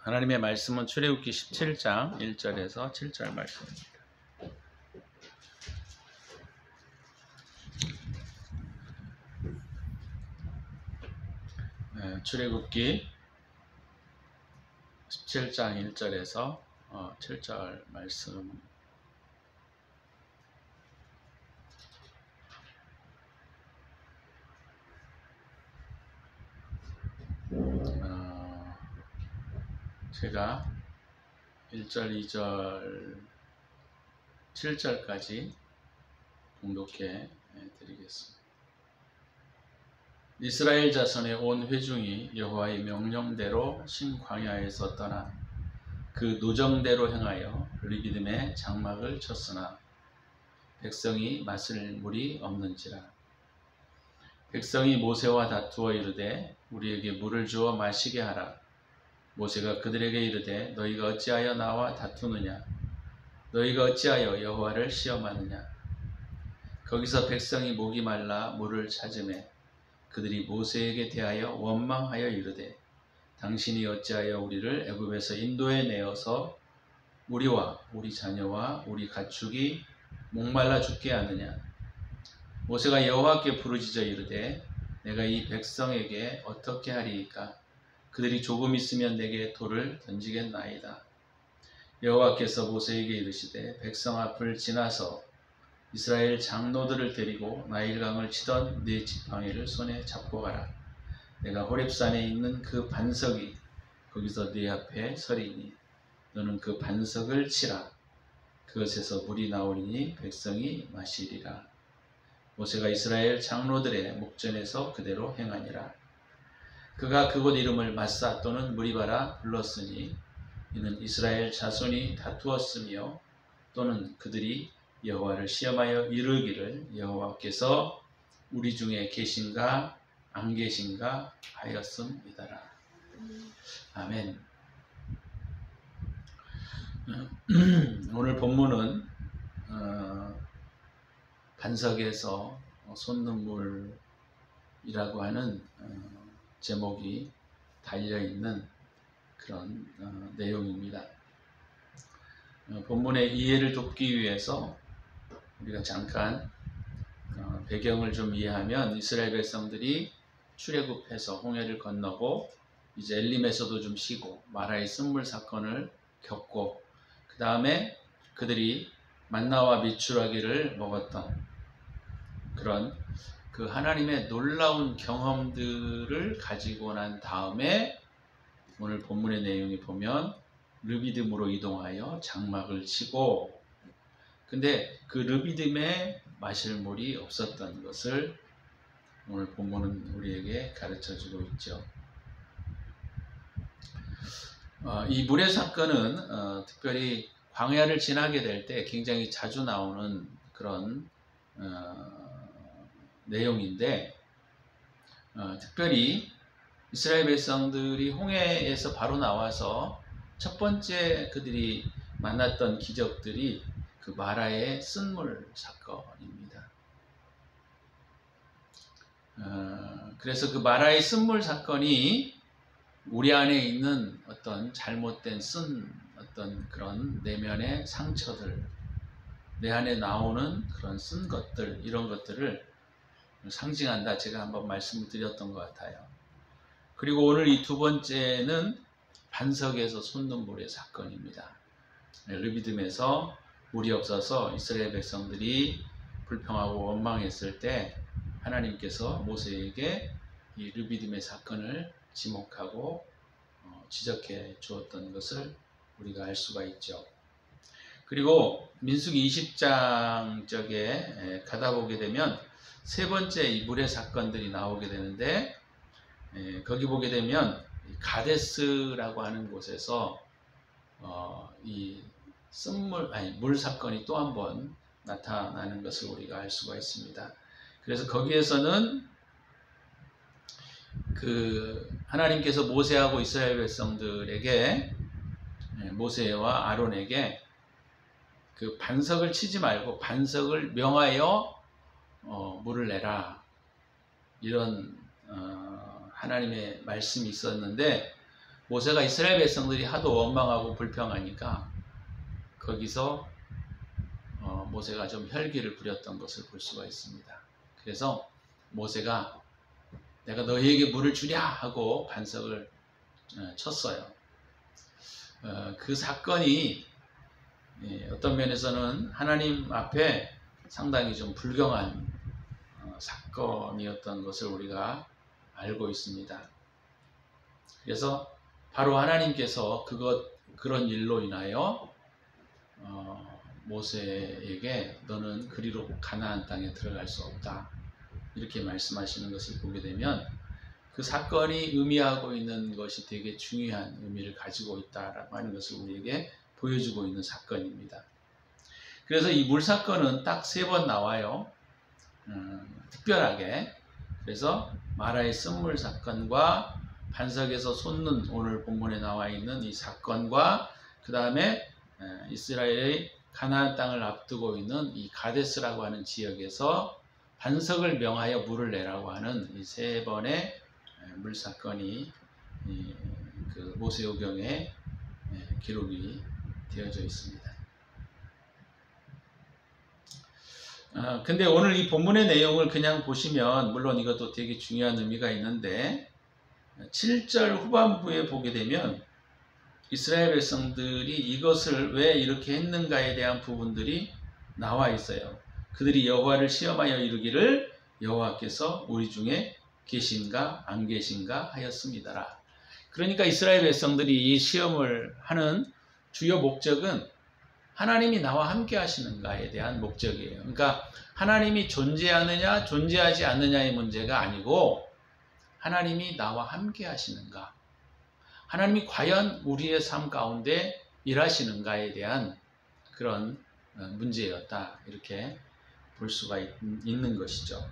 하나님의 말씀은 출애굽기 17장 1절에서 7절 말씀입니다. 출애굽기 17장 1절에서 7절 말씀. 제가 1절, 2절, 7절까지 봉독해 드리겠습니다. 이스라엘 자손의 온 회중이 여호와의 명령대로 신광야에서 떠나 그 노정대로 행하여 르비딤에 장막을 쳤으나 백성이 마실 물이 없는지라. 백성이 모세와 다투어 이르되 우리에게 물을 주어 마시게 하라. 모세가 그들에게 이르되 너희가 어찌하여 나와 다투느냐? 너희가 어찌하여 여호와를 시험하느냐? 거기서 백성이 목이 말라 물을 찾으매 그들이 모세에게 대하여 원망하여 이르되 당신이 어찌하여 우리를 애굽에서 인도해 내어서 우리와 우리 자녀와 우리 가축이 목말라 죽게 하느냐? 모세가 여호와께 부르짖어 이르되 내가 이 백성에게 어떻게 하리이까? 그들이 조금 있으면 내게 돌을 던지겠나이다. 여호와께서 모세에게 이르시되 백성 앞을 지나서 이스라엘 장로들을 데리고 나일강을 치던 네 지팡이를 손에 잡고 가라. 내가 호렙산에 있는 그 반석이 거기서 네 앞에 서리니 너는 그 반석을 치라. 그것에서 물이 나오리니 백성이 마시리라. 모세가 이스라엘 장로들의 목전에서 그대로 행하니라. 그가 그곳 이름을 마사 또는 무리바라 불렀으니 이는 이스라엘 자손이 다투었으며 또는 그들이 여호와를 시험하여 이르기를 여호와께서 우리 중에 계신가 안 계신가 하였음이더라. 아멘. 오늘 본문은 반석에서 솟는물이라고 하는 제목이 달려있는 그런 내용입니다. 본문의 이해를 돕기 위해서 우리가 잠깐 배경을 좀 이해하면 이스라엘 백성들이 출애굽해서 홍해를 건너고 이제 엘림에서도 좀 쉬고 마라의 쓴물 사건을 겪고 그 다음에 그들이 만나와 미추라기를 먹었던 그런 그 하나님의 놀라운 경험들을 가지고 난 다음에 오늘 본문의 내용이 보면 르비딤으로 이동하여 장막을 치고 근데 그 르비딤에 마실 물이 없었던 것을 오늘 본문은 우리에게 가르쳐주고 있죠. 이 물의 사건은 특별히 광야를 지나게 될 때 굉장히 자주 나오는 그런 내용인데 특별히 이스라엘 백성들이 홍해에서 바로 나와서 첫 번째 그들이 만났던 기적들이 그 마라의 쓴물 사건입니다. 그래서 그 마라의 쓴물 사건이 우리 안에 있는 어떤 잘못된 쓴 어떤 그런 내면의 상처들, 내 안에 나오는 그런 쓴 것들, 이런 것들을 상징한다. 제가 한번 말씀을 드렸던 것 같아요. 그리고 오늘 이 두 번째는 반석에서 솟는 물의 사건입니다. 르비딤에서 물이 없어서 이스라엘 백성들이 불평하고 원망했을 때 하나님께서 모세에게 이 르비딤의 사건을 지목하고 지적해 주었던 것을 우리가 알 수가 있죠. 그리고 민수기 20장 쪽에 가다 보게 되면 세 번째 이 물의 사건들이 나오게 되는데 거기 보게 되면 가데스라고 하는 곳에서 이 물 사건이 또 한 번 나타나는 것을 우리가 알 수가 있습니다. 그래서 거기에서는 그 하나님께서 모세하고 이스라엘 백성들에게 모세와 아론에게 그 반석을 치지 말고 반석을 명하여 물을 내라 이런 하나님의 말씀이 있었는데 모세가 이스라엘 백성들이 하도 원망하고 불평하니까 거기서 모세가 좀 혈기를 부렸던 것을 볼 수가 있습니다. 그래서 모세가 내가 너희에게 물을 주랴 하고 반석을 쳤어요. 그 사건이 어떤 면에서는 하나님 앞에 상당히 좀 불경한 사건이었던 것을 우리가 알고 있습니다. 그래서 바로 하나님께서 그런 일로 인하여 모세에게 너는 그리로 가나안 땅에 들어갈 수 없다 이렇게 말씀하시는 것을 보게 되면 그 사건이 의미하고 있는 것이 되게 중요한 의미를 가지고 있다라고 하는 것을 우리에게 보여주고 있는 사건입니다. 그래서 이 물 사건은 딱 3번 나와요. 특별하게. 그래서 마라의 쓴물 사건과 반석에서 솟는 오늘 본문에 나와 있는 이 사건과 그 다음에 이스라엘의 가나안 땅을 앞두고 있는 이 가데스라고 하는 지역에서 반석을 명하여 물을 내라고 하는 이 3번의 물 사건이 그 모세오경에 기록이 되어져 있습니다. 근데 오늘 이 본문의 내용을 그냥 보시면 물론 이것도 되게 중요한 의미가 있는데 7절 후반부에 보게 되면 이스라엘 백성들이 이것을 왜 이렇게 했는가에 대한 부분들이 나와 있어요. 그들이 여호와를 시험하여 이르기를 여호와께서 우리 중에 계신가 안 계신가 하였습니다라. 그러니까 이스라엘 백성들이 이 시험을 하는 주요 목적은 하나님이 나와 함께 하시는가에 대한 목적이에요. 그러니까 하나님이 존재하느냐 존재하지 않느냐의 문제가 아니고 하나님이 나와 함께 하시는가, 하나님이 과연 우리의 삶 가운데 일하시는가에 대한 그런 문제였다 이렇게 볼 수가 있는 것이죠.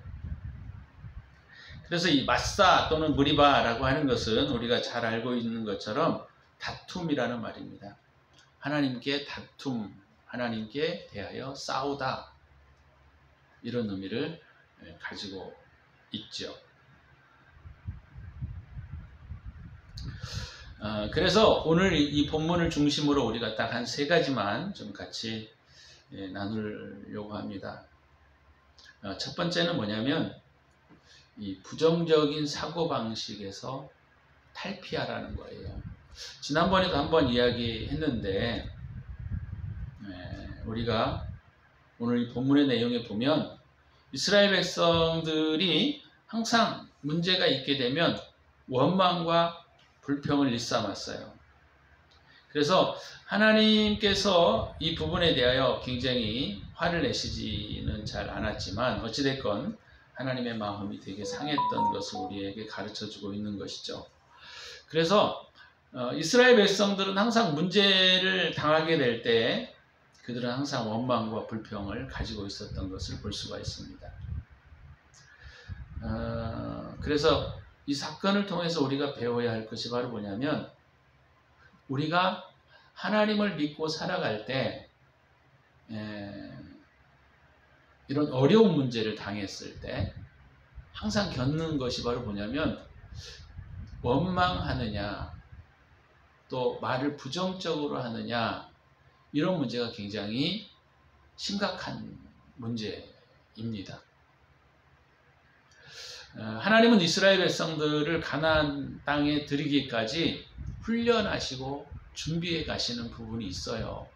그래서 이 마사 또는 무리바라고 하는 것은 우리가 잘 알고 있는 것처럼 다툼이라는 말입니다. 하나님께 다툼, 하나님께 대하여 싸우다 이런 의미를 가지고 있죠. 그래서 오늘 이 본문을 중심으로 우리가 딱 한 3가지만 좀 같이 나누려고 합니다. 첫 번째는 뭐냐면 이 부정적인 사고방식에서 탈피하라는 거예요. 지난번에도 한번 이야기했는데 우리가 오늘 이 본문의 내용에 보면 이스라엘 백성들이 항상 문제가 있게 되면 원망과 불평을 일삼았어요. 그래서 하나님께서 이 부분에 대하여 굉장히 화를 내시지는 잘 않았지만 어찌됐건 하나님의 마음이 되게 상했던 것을 우리에게 가르쳐주고 있는 것이죠. 그래서 이스라엘 백성들은 항상 문제를 당하게 될 때 그들은 항상 원망과 불평을 가지고 있었던 것을 볼 수가 있습니다. 그래서 이 사건을 통해서 우리가 배워야 할 것이 바로 뭐냐면 우리가 하나님을 믿고 살아갈 때 이런 어려운 문제를 당했을 때 항상 겪는 것이 바로 뭐냐면 원망하느냐 또 말을 부정적으로 하느냐 이런 문제가 굉장히 심각한 문제입니다. 하나님은 이스라엘 백성들을 가나안 땅에 들이기까지 훈련하시고 준비해 가시는 부분이 있어요.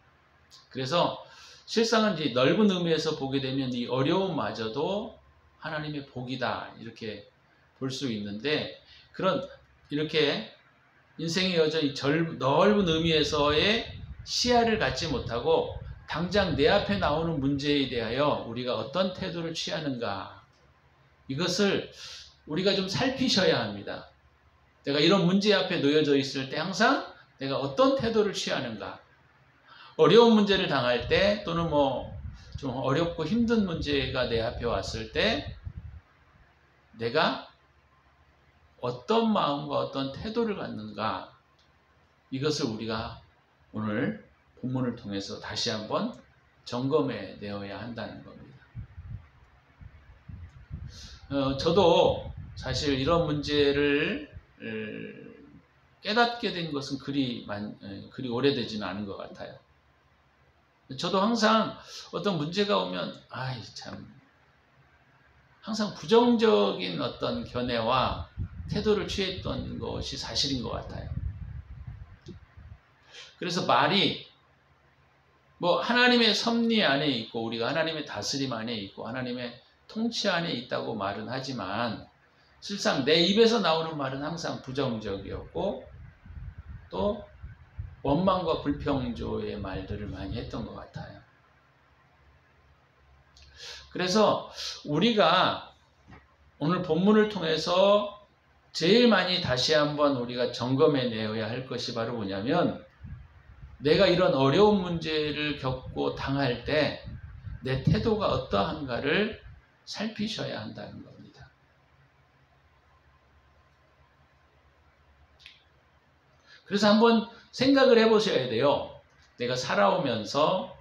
그래서 실상은 이제 넓은 의미에서 보게 되면 이 어려움마저도 하나님의 복이다 이렇게 볼 수 있는데 그런 이렇게 인생의 여전히 넓은 의미에서의 시야를 갖지 못하고 당장 내 앞에 나오는 문제에 대하여 우리가 어떤 태도를 취하는가 이것을 우리가 좀 살피셔야 합니다. 내가 이런 문제 앞에 놓여져 있을 때 항상 내가 어떤 태도를 취하는가, 어려운 문제를 당할 때 또는 좀 어렵고 힘든 문제가 내 앞에 왔을 때 내가 어떤 마음과 어떤 태도를 갖는가 이것을 우리가 오늘 본문을 통해서 다시 한번 점검해 내어야 한다는 겁니다. 저도 사실 이런 문제를 깨닫게 된 것은 그리 오래되지는 않은 것 같아요. 저도 항상 어떤 문제가 오면 참 항상 부정적인 어떤 견해와 태도를 취했던 것이 사실인 것 같아요. 그래서 말이 하나님의 섭리 안에 있고 우리가 하나님의 다스림 안에 있고 하나님의 통치 안에 있다고 말은 하지만 실상 내 입에서 나오는 말은 항상 부정적이었고 또 원망과 불평조의 말들을 많이 했던 것 같아요. 그래서 우리가 오늘 본문을 통해서 제일 많이 다시 한번 우리가 점검해 내어야 할 것이 바로 뭐냐면 내가 이런 어려운 문제를 겪고 당할 때 내 태도가 어떠한가를 살피셔야 한다는 겁니다. 그래서 한번 생각을 해보셔야 돼요. 내가 살아오면서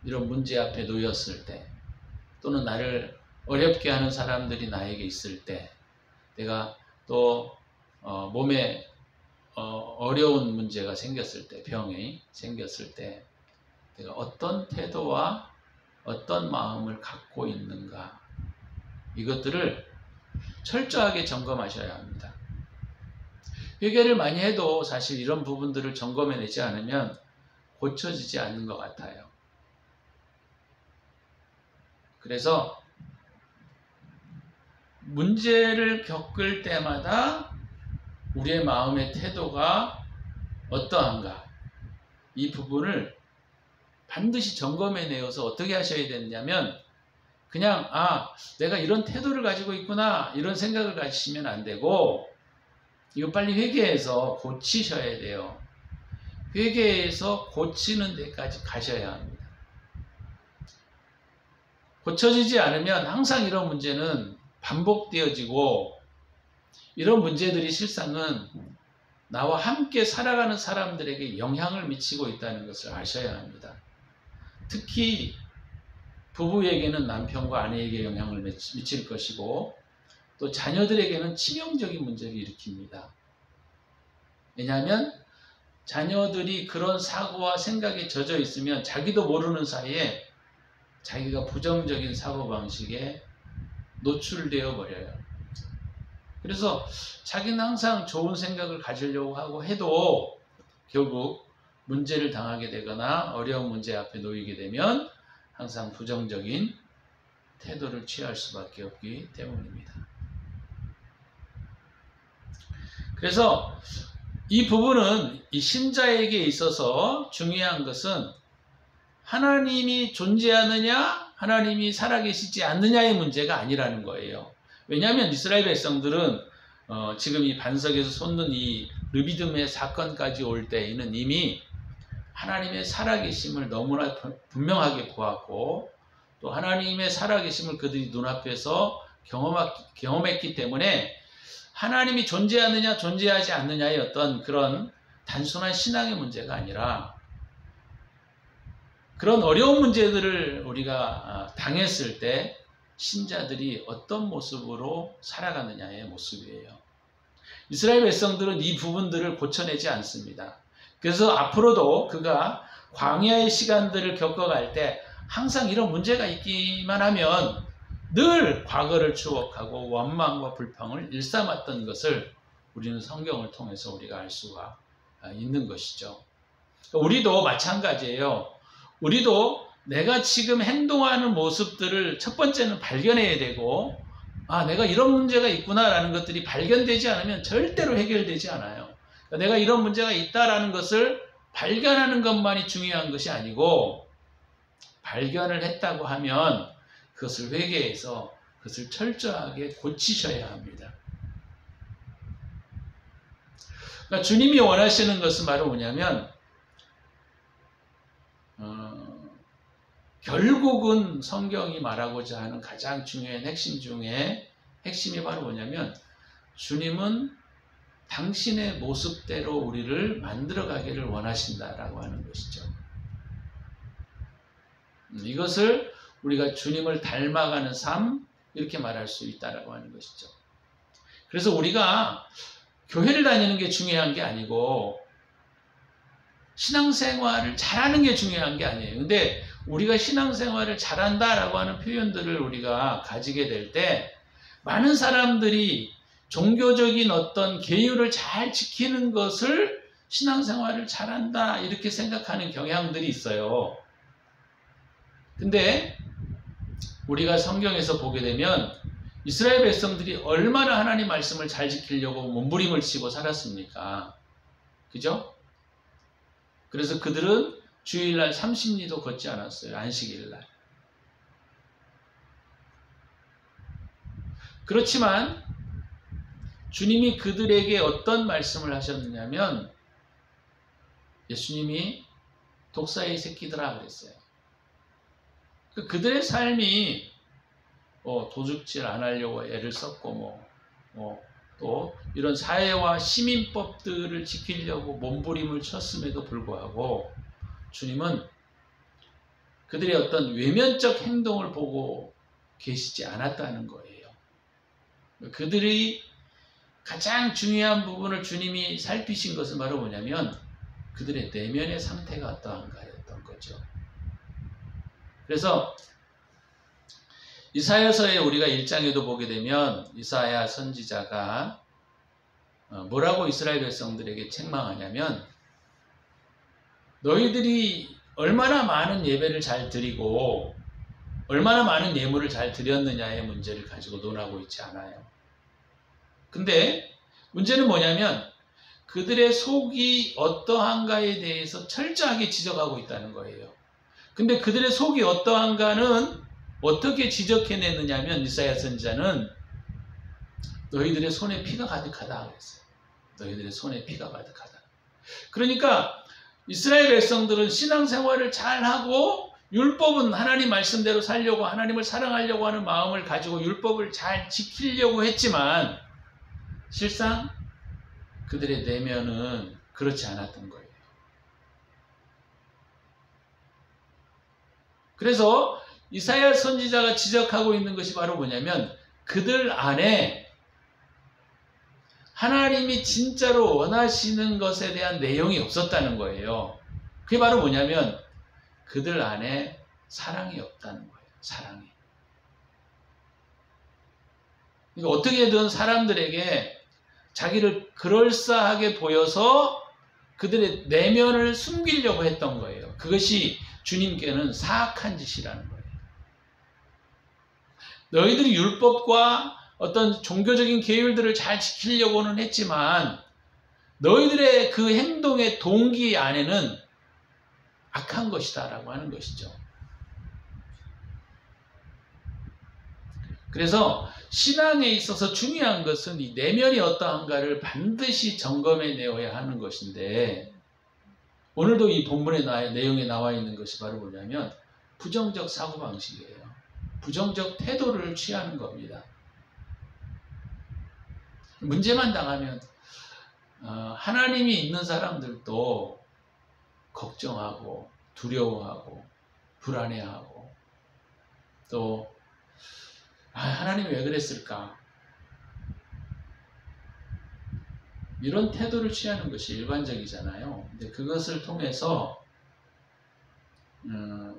이런 문제 앞에 놓였을 때 또는 나를 어렵게 하는 사람들이 나에게 있을 때 내가 또 몸에 어려운 문제가 생겼을 때 병이 생겼을 때 내가 어떤 태도와 어떤 마음을 갖고 있는가 이것들을 철저하게 점검하셔야 합니다. 회개를 많이 해도 사실 이런 부분들을 점검해내지 않으면 고쳐지지 않는 것 같아요. 그래서 문제를 겪을 때마다 우리의 마음의 태도가 어떠한가 이 부분을 반드시 점검해내어서 어떻게 하셔야 되냐면 그냥 내가 이런 태도를 가지고 있구나 이런 생각을 가지시면 안 되고 이거 빨리 회개해서 고치셔야 돼요. 회개해서 고치는 데까지 가셔야 합니다. 고쳐지지 않으면 항상 이런 문제는 반복되어지고 이런 문제들이 실상은 나와 함께 살아가는 사람들에게 영향을 미치고 있다는 것을 아셔야 합니다. 특히 부부에게는 남편과 아내에게 영향을 미칠 것이고 또 자녀들에게는 치명적인 문제를 일으킵니다. 왜냐하면 자녀들이 그런 사고와 생각에 젖어 있으면 자기도 모르는 사이에 자기가 부정적인 사고방식에 노출되어 버려요. 그래서 자기는 항상 좋은 생각을 가지려고 하고 해도 결국 문제를 당하게 되거나 어려운 문제 앞에 놓이게 되면 항상 부정적인 태도를 취할 수밖에 없기 때문입니다. 그래서 이 부분은 이 신자에게 있어서 중요한 것은 하나님이 존재하느냐 하나님이 살아계시지 않느냐의 문제가 아니라는 거예요. 왜냐하면 이스라엘 백성들은 지금 이 반석에서 솟는 이 르비딤의 사건까지 올 때에는 이미 하나님의 살아계심을 너무나 분명하게 보았고 또 하나님의 살아계심을 그들이 눈앞에서 경험했기 때문에 하나님이 존재하느냐 존재하지 않느냐의 어떤 그런 단순한 신앙의 문제가 아니라 그런 어려운 문제들을 우리가 당했을 때 신자들이 어떤 모습으로 살아가느냐의 모습이에요. 이스라엘 백성들은 이 부분들을 고쳐내지 않습니다. 그래서 앞으로도 그가 광야의 시간들을 겪어갈 때 항상 이런 문제가 있기만 하면 늘 과거를 추억하고 원망과 불평을 일삼았던 것을 우리는 성경을 통해서 우리가 알 수가 있는 것이죠. 우리도 마찬가지예요. 우리도 내가 지금 행동하는 모습들을 첫 번째는 발견해야 되고 내가 이런 문제가 있구나라는 것들이 발견되지 않으면 절대로 해결되지 않아요. 내가 이런 문제가 있다라는 것을 발견하는 것만이 중요한 것이 아니고 발견을 했다고 하면 그것을 회개해서 그것을 철저하게 고치셔야 합니다. 그러니까 주님이 원하시는 것은 바로 뭐냐면 결국은 성경이 말하고자 하는 가장 중요한 핵심 중에 핵심이 바로 뭐냐면 주님은 당신의 모습대로 우리를 만들어가기를 원하신다라고 하는 것이죠. 이것을 우리가 주님을 닮아가는 삶 이렇게 말할 수 있다라고 하는 것이죠. 그래서 우리가 교회를 다니는 게 중요한 게 아니고 신앙생활을 잘하는 게 중요한 게 아니에요. 근데 우리가 신앙생활을 잘한다라고 하는 표현들을 우리가 가지게 될 때 많은 사람들이 종교적인 어떤 계율을 잘 지키는 것을 신앙생활을 잘한다 이렇게 생각하는 경향들이 있어요. 근데 우리가 성경에서 보게 되면 이스라엘 백성들이 얼마나 하나님 말씀을 잘 지키려고 몸부림을 치고 살았습니까? 그죠? 그래서 그들은 주일날 30리도 걷지 않았어요. 안식일날. 그렇지만 주님이 그들에게 어떤 말씀을 하셨느냐면 예수님이 독사의 새끼들아 그랬어요. 그들의 삶이 도둑질 안 하려고 애를 썼고 또 이런 사회와 시민법들을 지키려고 몸부림을 쳤음에도 불구하고 주님은 그들의 어떤 외면적 행동을 보고 계시지 않았다는 거예요. 그들이 가장 중요한 부분을 주님이 살피신 것은 바로 뭐냐면 그들의 내면의 상태가 어떠한가였던 거죠. 그래서 이사야서에 우리가 1장에도 보게 되면 이사야 선지자가 뭐라고 이스라엘 백성들에게 책망하냐면 너희들이 얼마나 많은 예배를 잘 드리고 얼마나 많은 예물을 잘 드렸느냐의 문제를 가지고 논하고 있지 않아요. 근데 문제는 뭐냐면 그들의 속이 어떠한가에 대해서 철저하게 지적하고 있다는 거예요. 근데 그들의 속이 어떠한가는 어떻게 지적해내느냐면 이사야 선지자는 너희들의 손에 피가 가득하다 그랬어요. 너희들의 손에 피가 가득하다. 그러니까 이스라엘 백성들은 신앙생활을 잘하고 율법은 하나님 말씀대로 살려고 하나님을 사랑하려고 하는 마음을 가지고 율법을 잘 지키려고 했지만 실상 그들의 내면은 그렇지 않았던 거예요. 그래서 이사야 선지자가 지적하고 있는 것이 바로 뭐냐면 그들 안에 하나님이 진짜로 원하시는 것에 대한 내용이 없었다는 거예요. 그게 바로 뭐냐면 그들 안에 사랑이 없다는 거예요. 사랑이. 그러니까 어떻게든 사람들에게 자기를 그럴싸하게 보여서 그들의 내면을 숨기려고 했던 거예요. 그것이 주님께는 사악한 짓이라는 거예요. 너희들이 율법과 어떤 종교적인 계율들을 잘 지키려고는 했지만 너희들의 그 행동의 동기 안에는 악한 것이다 라고 하는 것이죠. 그래서 신앙에 있어서 중요한 것은 이 내면이 어떠한가를 반드시 점검해 내어야 하는 것인데 오늘도 이 본문의 내용에 나와 있는 것이 바로 뭐냐면 부정적 사고방식이에요. 부정적 태도를 취하는 겁니다. 문제만 당하면 하나님이 있는 사람들도 걱정하고 두려워하고 불안해하고 또 하나님이 왜 그랬을까? 이런 태도를 취하는 것이 일반적이잖아요. 근데 그것을 통해서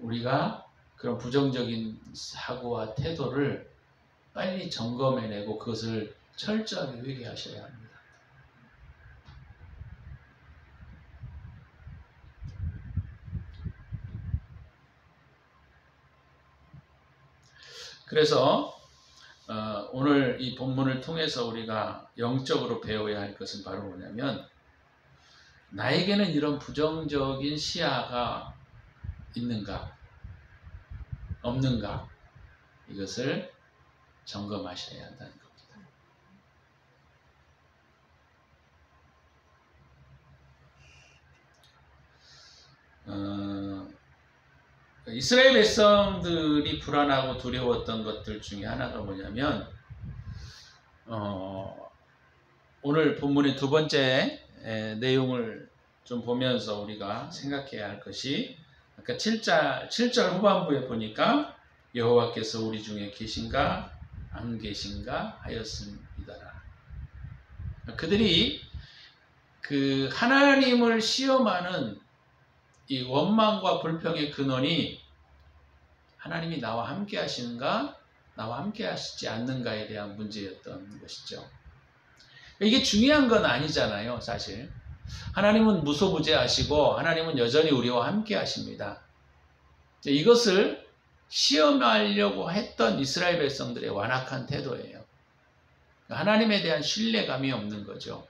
우리가 그런 부정적인 사고와 태도를 빨리 점검해내고 그것을 철저하게 회개하셔야 합니다. 그래서 오늘 이 본문을 통해서 우리가 영적으로 배워야 할 것은 바로 뭐냐면 나에게는 이런 부정적인 시야가 있는가 없는가 이것을 점검하셔야 한다는 겁니다. 이스라엘 백성들이 불안하고 두려웠던 것들 중에 하나가 뭐냐면 오늘 본문의 두 번째 내용을 좀 보면서 우리가 생각해야 할 것이 아까 7절 후반부에 보니까 여호와께서 우리 중에 계신가 안 계신가 하였음이더라. 그들이 그 하나님을 시험하는 이 원망과 불평의 근원이 하나님이 나와 함께 하시는가, 나와 함께 하시지 않는가에 대한 문제였던 것이죠. 이게 중요한 건 아니잖아요, 사실. 하나님은 무소부재하시고 하나님은 여전히 우리와 함께 하십니다. 이것을 시험하려고 했던 이스라엘 백성들의 완악한 태도예요. 하나님에 대한 신뢰감이 없는 거죠.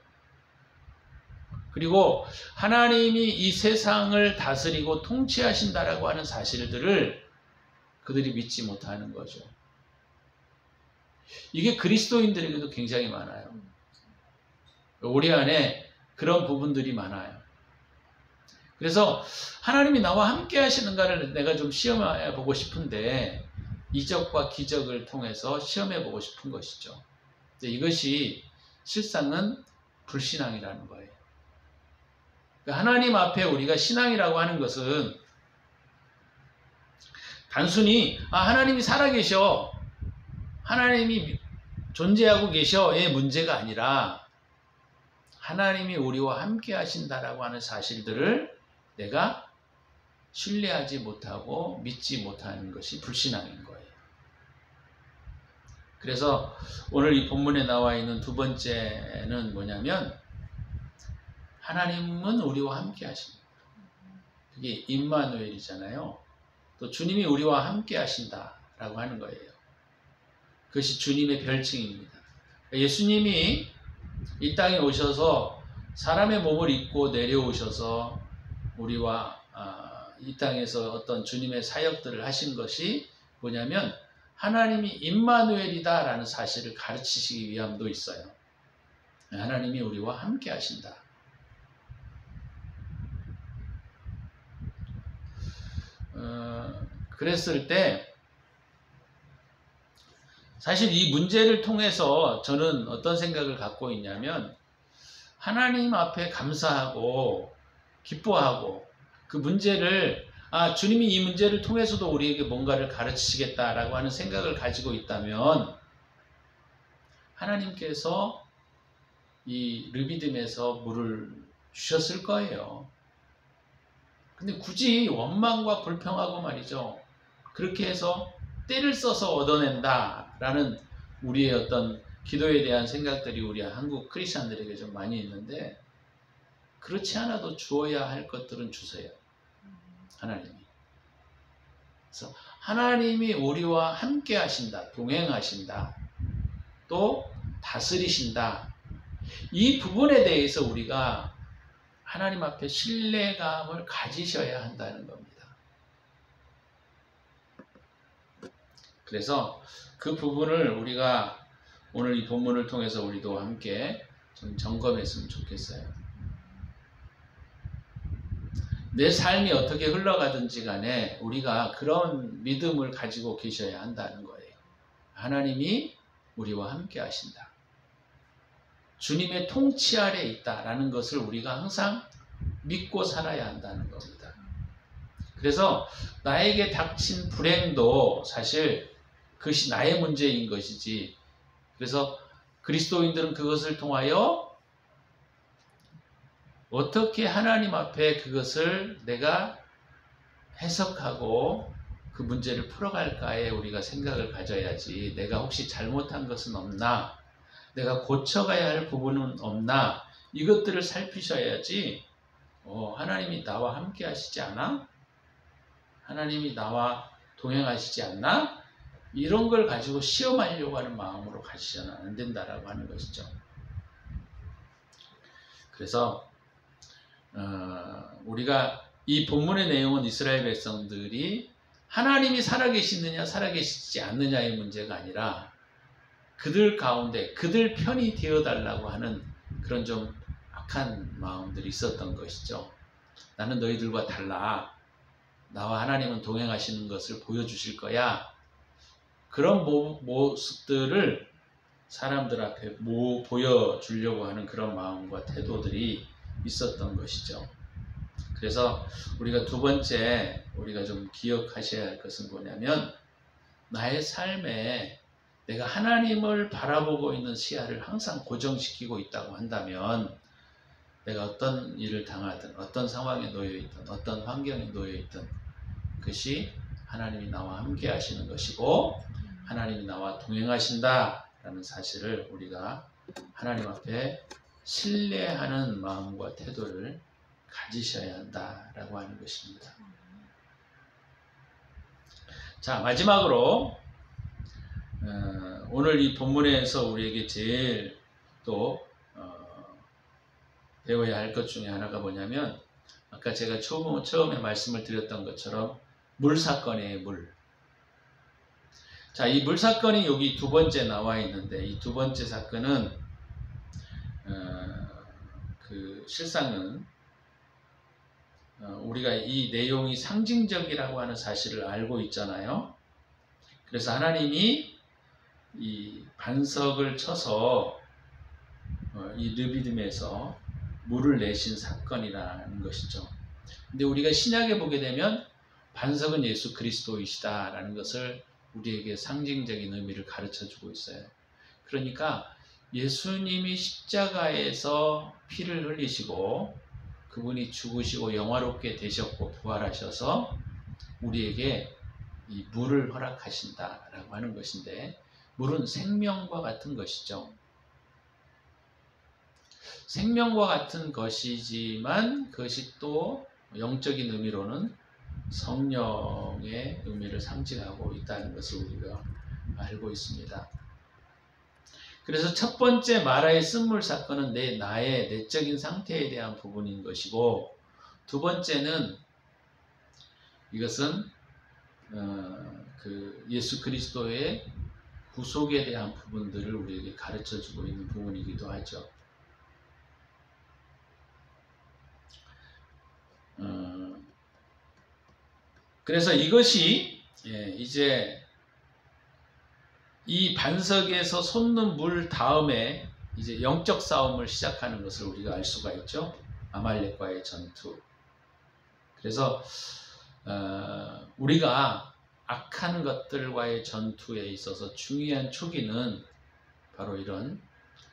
그리고 하나님이 이 세상을 다스리고 통치하신다라고 하는 사실들을 그들이 믿지 못하는 거죠. 이게 그리스도인들에게도 굉장히 많아요. 우리 안에 그런 부분들이 많아요. 그래서 하나님이 나와 함께 하시는가를 내가 좀 시험해 보고 싶은데 이적과 기적을 통해서 시험해 보고 싶은 것이죠. 이것이 실상은 불신앙이라는 거예요. 하나님 앞에 우리가 신앙이라고 하는 것은 단순히 하나님이 살아계셔, 하나님이 존재하고 계셔의 문제가 아니라 하나님이 우리와 함께 하신다라고 하는 사실들을 내가 신뢰하지 못하고 믿지 못하는 것이 불신앙인 거예요. 그래서 오늘 이 본문에 나와 있는 두 번째는 뭐냐면 하나님은 우리와 함께 하십니다. 그게 임마누엘이잖아요. 또 주님이 우리와 함께 하신다라고 하는 거예요. 그것이 주님의 별칭입니다. 예수님이 이 땅에 오셔서 사람의 몸을 입고 내려오셔서 우리와 이 땅에서 어떤 주님의 사역들을 하신 것이 뭐냐면 하나님이 임마누엘이다 라는 사실을 가르치시기 위함도 있어요. 하나님이 우리와 함께 하신다. 그랬을 때 사실 이 문제를 통해서 저는 어떤 생각을 갖고 있냐면 하나님 앞에 감사하고 기뻐하고 그 문제를 주님이 이 문제를 통해서도 우리에게 뭔가를 가르치시겠다라고 하는 생각을 가지고 있다면 하나님께서 이 르비딤에서 물을 주셨을 거예요. 근데 굳이 원망과 불평하고 말이죠. 그렇게 해서 때를 써서 얻어낸다라는 우리의 어떤 기도에 대한 생각들이 우리 한국 크리스찬들에게 좀 많이 있는데 그렇지 않아도 주어야 할 것들은 주세요. 하나님이. 그래서 하나님이 우리와 함께 하신다. 동행하신다. 또 다스리신다. 이 부분에 대해서 우리가 하나님 앞에 신뢰감을 가지셔야 한다는 겁니다. 그래서 그 부분을 우리가 오늘 이 본문을 통해서 우리도 함께 좀 점검했으면 좋겠어요. 내 삶이 어떻게 흘러가든지 간에 우리가 그런 믿음을 가지고 계셔야 한다는 거예요. 하나님이 우리와 함께 하신다. 주님의 통치 아래 있다라는 것을 우리가 항상 믿고 살아야 한다는 겁니다. 그래서 나에게 닥친 불행도 사실 그것이 나의 문제인 것이지. 그래서 그리스도인들은 그것을 통하여 어떻게 하나님 앞에 그것을 내가 해석하고 그 문제를 풀어갈까에 우리가 생각을 가져야지. 내가 혹시 잘못한 것은 없나? 내가 고쳐가야 할 부분은 없나? 이것들을 살피셔야지. 하나님이 나와 함께 하시지 않아? 하나님이 나와 동행하시지 않나? 이런 걸 가지고 시험하려고 하는 마음으로 가시서는 안 된다라고 하는 것이죠. 그래서 우리가 이 본문의 내용은 이스라엘 백성들이 하나님이 살아계시느냐 살아계시지 않느냐의 문제가 아니라 그들 가운데 그들 편이 되어달라고 하는 그런 좀 악한 마음들이 있었던 것이죠. 나는 너희들과 달라. 나와 하나님은 동행하시는 것을 보여주실 거야. 그런 모습들을 사람들 앞에 보여주려고 하는 그런 마음과 태도들이 있었던 것이죠. 그래서 우리가 두 번째 우리가 좀 기억하셔야 할 것은 뭐냐면 나의 삶에 내가 하나님을 바라보고 있는 시야를 항상 고정시키고 있다고 한다면 내가 어떤 일을 당하든 어떤 상황에 놓여 있든 어떤 환경에 놓여 있든 그것이 하나님이 나와 함께 하시는 것이고 하나님이 나와 동행하신다라는 사실을 우리가 하나님 앞에 신뢰하는 마음과 태도를 가지셔야 한다라고 하는 것입니다. 자, 마지막으로 오늘 이 본문에서 우리에게 제일 또 배워야 할 것 중에 하나가 뭐냐면 아까 제가 처음에 말씀을 드렸던 것처럼 물 사건이에요. 물. 자, 이 물 사건이 여기 두 번째 나와 있는데 이 두 번째 사건은 실상은 우리가 이 내용이 상징적이라고 하는 사실을 알고 있잖아요. 그래서 하나님이 이 반석을 쳐서 이 르비딤에서 물을 내신 사건이라는 것이죠. 근데 우리가 신약에 보게 되면 반석은 예수 그리스도이시다라는 것을 우리에게 상징적인 의미를 가르쳐주고 있어요. 그러니까 예수님이 십자가에서 피를 흘리시고 그분이 죽으시고 영화롭게 되셨고 부활하셔서 우리에게 이 물을 허락하신다라고 하는 것인데 물은 생명과 같은 것이죠. 생명과 같은 것이지만 그것이 또 영적인 의미로는 성령의 의미를 상징하고 있다는 것을 우리가 알고 있습니다. 그래서 첫 번째 마라의 쓴물 사건은 나의 내적인 상태에 대한 부분인 것이고 두 번째는 이것은 예수 그리스도의 구속에 대한 부분들을 우리에게 가르쳐주고 있는 부분이기도 하죠. 그래서 이것이 이제 이 반석에서 솟는 물 다음에 이제 영적 싸움을 시작하는 것을 우리가 알 수가 있죠. 아말렉과의 전투. 그래서 우리가 악한 것들과의 전투에 있어서 중요한 초기는 바로 이런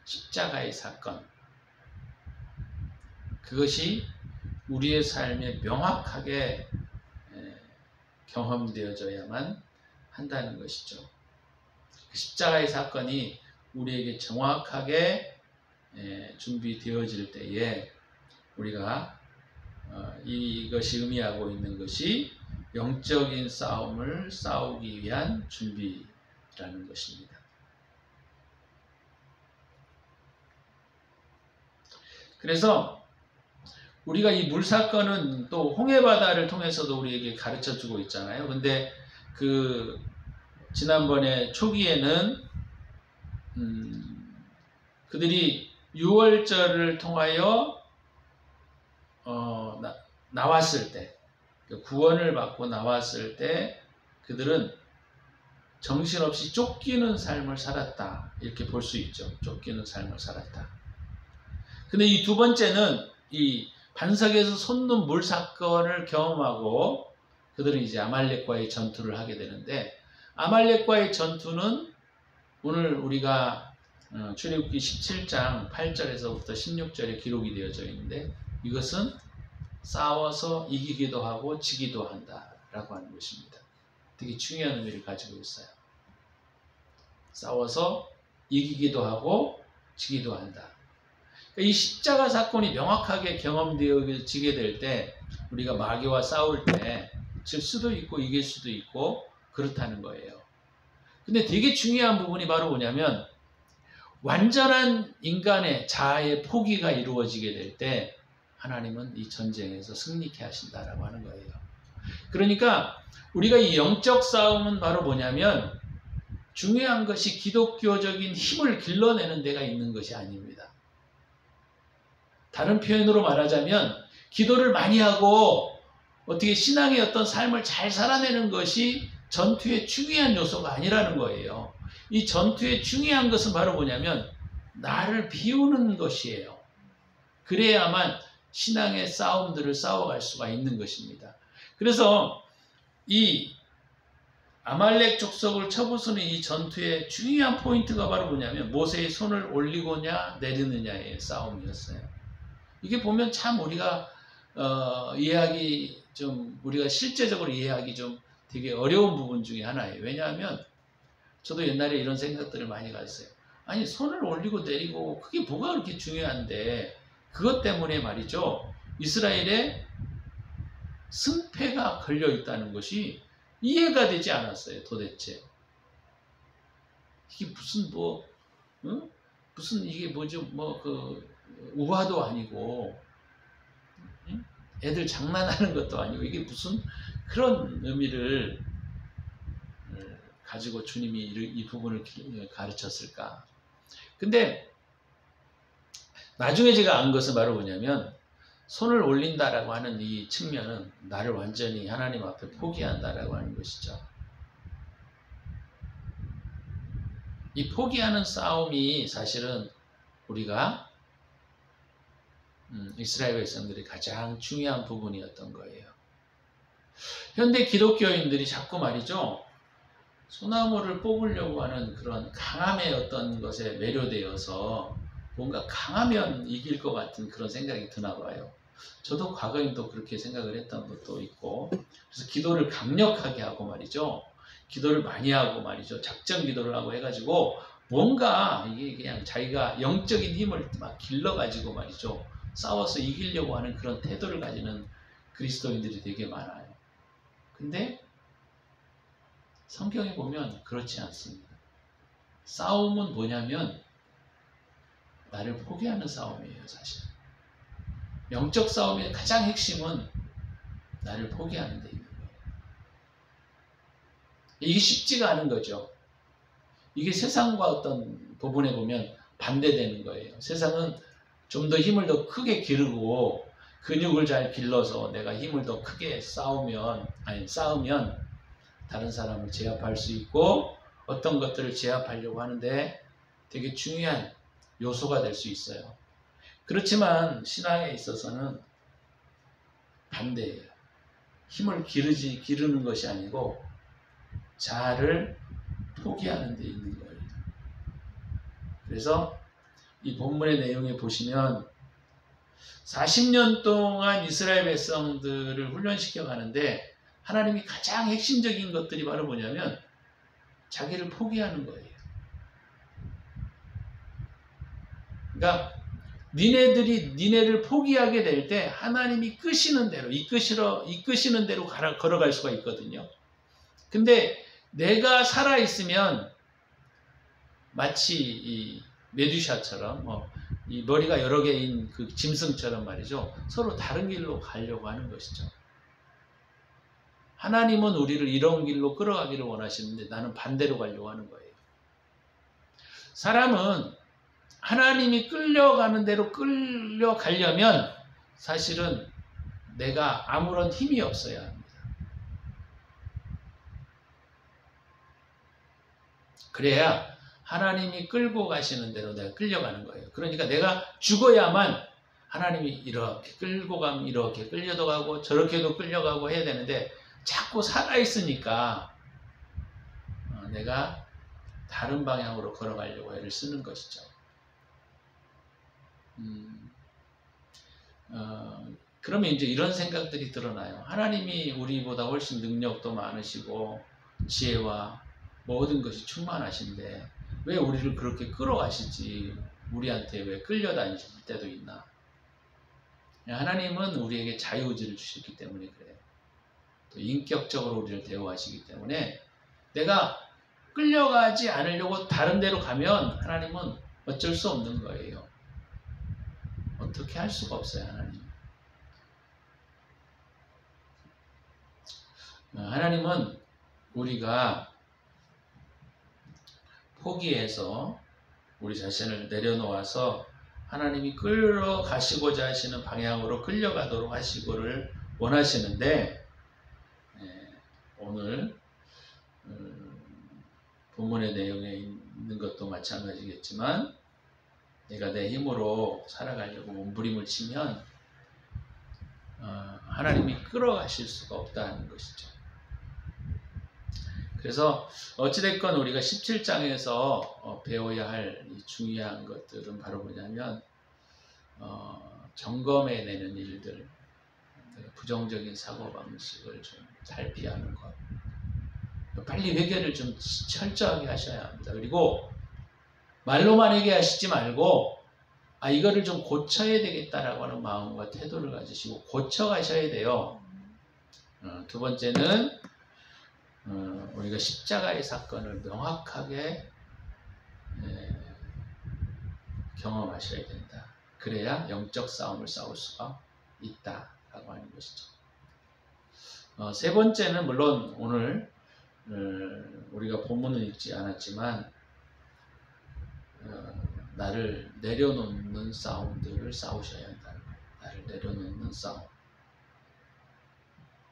십자가의 사건. 그것이 우리의 삶에 명확하게 경험되어져야만 한다는 것이죠. 십자가의 사건이 우리에게 정확하게 준비되어질 때에 우리가 이것이 의미하고 있는 것이 영적인 싸움을 싸우기 위한 준비라는 것입니다. 그래서 우리가 이 물 사건은 또 홍해바다를 통해서도 우리에게 가르쳐주고 있잖아요. 근데 지난번에 초기에는 그들이 유월절을 통하여 나왔을 때, 구원을 받고 나왔을 때 그들은 정신없이 쫓기는 삶을 살았다. 이렇게 볼 수 있죠. 쫓기는 삶을 살았다. 근데 이 두 번째는 이 반석에서 솟는 물 사건을 경험하고 그들은 이제 아말렉과의 전투를 하게 되는데 아말렉과의 전투는 오늘 우리가 출애굽기 17장 8절에서부터 16절에 기록이 되어져 있는데 이것은 싸워서 이기기도 하고 지기도 한다라고 하는 것입니다. 되게 중요한 의미를 가지고 있어요. 싸워서 이기기도 하고 지기도 한다. 이 십자가 사건이 명확하게 경험되어지게 될 때 우리가 마귀와 싸울 때 질 수도 있고 이길 수도 있고 그렇다는 거예요. 근데 되게 중요한 부분이 바로 뭐냐면 완전한 인간의 자아의 포기가 이루어지게 될 때 하나님은 이 전쟁에서 승리케 하신다라고 하는 거예요. 그러니까 우리가 이 영적 싸움은 바로 뭐냐면 중요한 것이 기독교적인 힘을 길러내는 데가 있는 것이 아닙니다. 다른 표현으로 말하자면 기도를 많이 하고 어떻게 신앙의 어떤 삶을 잘 살아내는 것이 전투의 중요한 요소가 아니라는 거예요. 이 전투의 중요한 것은 바로 뭐냐면 나를 비우는 것이에요. 그래야만 신앙의 싸움들을 싸워갈 수가 있는 것입니다. 그래서 이 아말렉 족속을 쳐부수는 이 전투의 중요한 포인트가 바로 뭐냐면 모세의 손을 올리고냐 내리느냐의 싸움이었어요. 이게 보면 참 우리가 이해하기 좀 우리가 실제적으로 이해하기 좀 되게 어려운 부분 중에 하나예요. 왜냐하면 저도 옛날에 이런 생각들을 많이 가졌어요. 아니 손을 올리고 내리고 그게 뭐가 그렇게 중요한데 그것 때문에 말이죠. 이스라엘의 승패가 걸려 있다는 것이 이해가 되지 않았어요. 도대체 이게 무슨 뭐 응? 무슨 이게 뭐죠? 뭐 그 우화도 아니고 응? 애들 장난하는 것도 아니고 이게 무슨 그런 의미를 가지고 주님이 이 부분을 가르쳤을까? 근데 나중에 제가 안 것은 바로 뭐냐면 손을 올린다라고 하는 이 측면은 나를 완전히 하나님 앞에 포기한다라고 하는 것이죠. 이 포기하는 싸움이 사실은 우리가 이스라엘 백성들이 가장 중요한 부분이었던 거예요. 현대 기독교인들이 자꾸 말이죠. 소나무를 뽑으려고 하는 그런 강함의 어떤 것에 매료되어서 뭔가 강하면 이길 것 같은 그런 생각이 드나 봐요. 저도 과거에 또 그렇게 생각을 했던 것도 있고 그래서 기도를 강력하게 하고 말이죠. 기도를 많이 하고 말이죠. 작전 기도를 하고 해가지고 뭔가 이게 그냥 자기가 영적인 힘을 막 길러가지고 말이죠. 싸워서 이기려고 하는 그런 태도를 가지는 그리스도인들이 되게 많아요. 근데 성경에 보면 그렇지 않습니다. 싸움은 뭐냐면 나를 포기하는 싸움이에요, 사실. 영적 싸움의 가장 핵심은 나를 포기하는 데 있는 거예요. 이게 쉽지가 않은 거죠. 이게 세상과 어떤 부분에 보면 반대되는 거예요. 세상은 좀 더 힘을 더 크게 기르고 근육을 잘 길러서 내가 힘을 더 크게 쌓으면 다른 사람을 제압할 수 있고 어떤 것들을 제압하려고 하는데 되게 중요한 요소가 될 수 있어요. 그렇지만 신앙에 있어서는 반대예요. 힘을 기르는 것이 아니고 자아를 포기하는 데 있는 거예요. 그래서 이 본문의 내용에 보시면 40년 동안 이스라엘 백성들을 훈련시켜 가는데 하나님이 가장 핵심적인 것들이 바로 뭐냐면 자기를 포기하는 거예요. 그러니까 니네를 포기하게 될 때 하나님이 끄시는 대로 이끄시는 대로 걸어갈 수가 있거든요. 근데 내가 살아 있으면 마치 이 메두샤처럼 이 머리가 여러 개인 그 짐승처럼 말이죠. 서로 다른 길로 가려고 하는 것이죠. 하나님은 우리를 이런 길로 끌어가기를 원하시는데 나는 반대로 가려고 하는 거예요. 사람은 하나님이 끌려가는 대로 끌려가려면 사실은 내가 아무런 힘이 없어야 합니다. 그래야 하나님이 끌고 가시는 대로 내가 끌려가는 거예요. 그러니까 내가 죽어야만 하나님이 이렇게 끌고 가면 이렇게 끌려도 가고 저렇게도 끌려가고 해야 되는데 자꾸 살아있으니까 내가 다른 방향으로 걸어가려고 애를 쓰는 것이죠. 그러면 이제 이런 생각들이 드러나요. 하나님이 우리보다 훨씬 능력도 많으시고 지혜와 모든 것이 충만하신데 왜 우리를 그렇게 끌어가시지? 우리한테 왜 끌려다니실 때도 있나? 하나님은 우리에게 자유의지를 주셨기 때문에 그래요. 또 인격적으로 우리를 대우하시기 때문에 내가 끌려가지 않으려고 다른 데로 가면 하나님은 어쩔 수 없는 거예요. 어떻게 할 수가 없어요, 하나님. 하나님은 우리가 포기해서 우리 자신을 내려놓아서 하나님이 끌어가시고자 하시는 방향으로 끌려가도록 하시고를 원하시는데 오늘 본문의 내용에 있는 것도 마찬가지겠지만 내가 내 힘으로 살아가려고 몸부림을 치면 하나님이 끌어가실 수가 없다는 것이죠. 그래서 어찌됐건 우리가 17장에서 배워야 할 이 중요한 것들은 바로 뭐냐면 점검해내는 일들, 부정적인 사고방식을 좀 달피하는 것, 빨리 회개를 좀 철저하게 하셔야 합니다. 그리고 말로만 회개하시지 말고 이거를 좀 고쳐야 되겠다라고 하는 마음과 태도를 가지시고 고쳐가셔야 돼요. 두 번째는 우리가 십자가의 사건을 명확하게 경험하셔야 된다. 그래야 영적 싸움을 싸울 수가 있다라고 하는 것이죠. 세 번째는 물론 오늘 우리가 본문은 읽지 않았지만 나를 내려놓는 싸움들을 싸우셔야 한다는 거예요. 나를 내려놓는 싸움,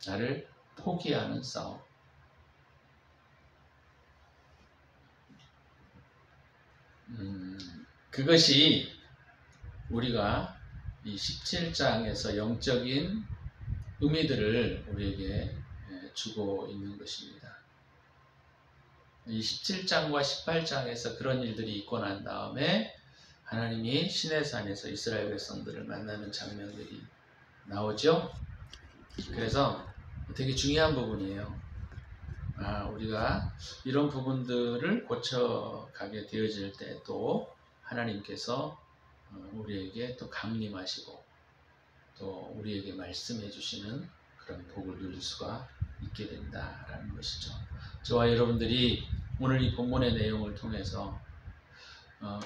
나를 포기하는 싸움. 그것이 우리가 이 17장에서 영적인 의미들을 우리에게 주고 있는 것입니다. 이 17장과 18장에서 그런 일들이 있고 난 다음에 하나님이 시내산에서 이스라엘 백성들을 만나는 장면들이 나오죠. 그래서 되게 중요한 부분이에요. 우리가 이런 부분들을 고쳐가게 되어질 때 또 하나님께서 우리에게 또 강림하시고 또 우리에게 말씀해 주시는 그런 복을 누릴 수가 있게 된다라는 것이죠. 저와 여러분들이 오늘 이 본문의 내용을 통해서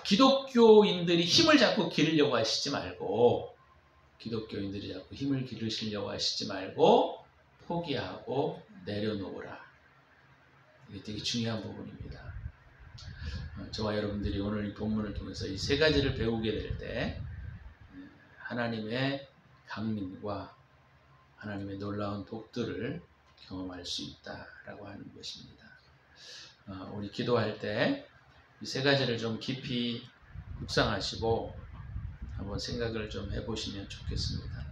기독교인들이 힘을 자꾸 기르려고 하시지 말고, 기독교인들이 자꾸 힘을 기르시려고 하시지 말고 포기하고 내려놓으라. 이게 되게 중요한 부분입니다. 저와 여러분들이 오늘 이 본문을 통해서 이 세 가지를 배우게 될 때 하나님의 강림과 하나님의 놀라운 복들을 경험할 수 있다라고 하는 것입니다. 우리 기도할 때 이 세 가지를 좀 깊이 묵상하시고 한번 생각을 좀 해보시면 좋겠습니다.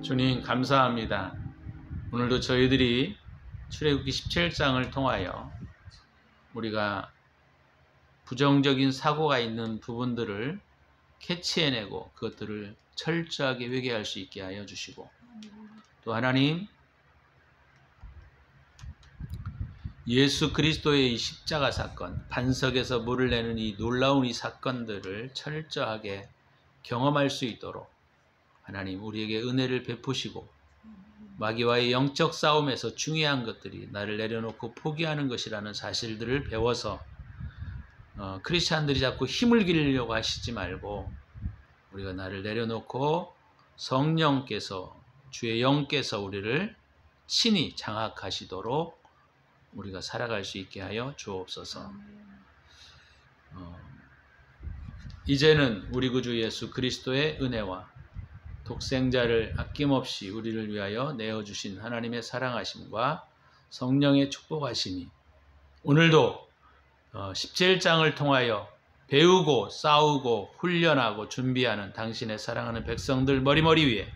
주님 감사합니다. 오늘도 저희들이 출애굽기 17장을 통하여 우리가 부정적인 사고가 있는 부분들을 캐치해내고 그것들을 철저하게 회개할 수 있게 하여 주시고, 또 하나님 예수 그리스도의 이 십자가 사건, 반석에서 물을 내는 이 놀라운 이 사건들을 철저하게 경험할 수 있도록 하나님 우리에게 은혜를 베푸시고, 마귀와의 영적 싸움에서 중요한 것들이 나를 내려놓고 포기하는 것이라는 사실들을 배워서 크리스찬들이 자꾸 힘을 기르려고 하시지 말고 우리가 나를 내려놓고 성령께서, 주의 영께서 우리를 친히 장악하시도록 우리가 살아갈 수 있게 하여 주옵소서. 이제는 우리 구주 예수 그리스도의 은혜와 독생자를 아낌없이 우리를 위하여 내어주신 하나님의 사랑하심과 성령의 축복하심이 오늘도 17장을 통하여 배우고 싸우고 훈련하고 준비하는 당신의 사랑하는 백성들 머리머리 위에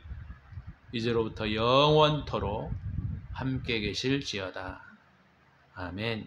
이제로부터 영원토록 함께 계실지어다. 아멘.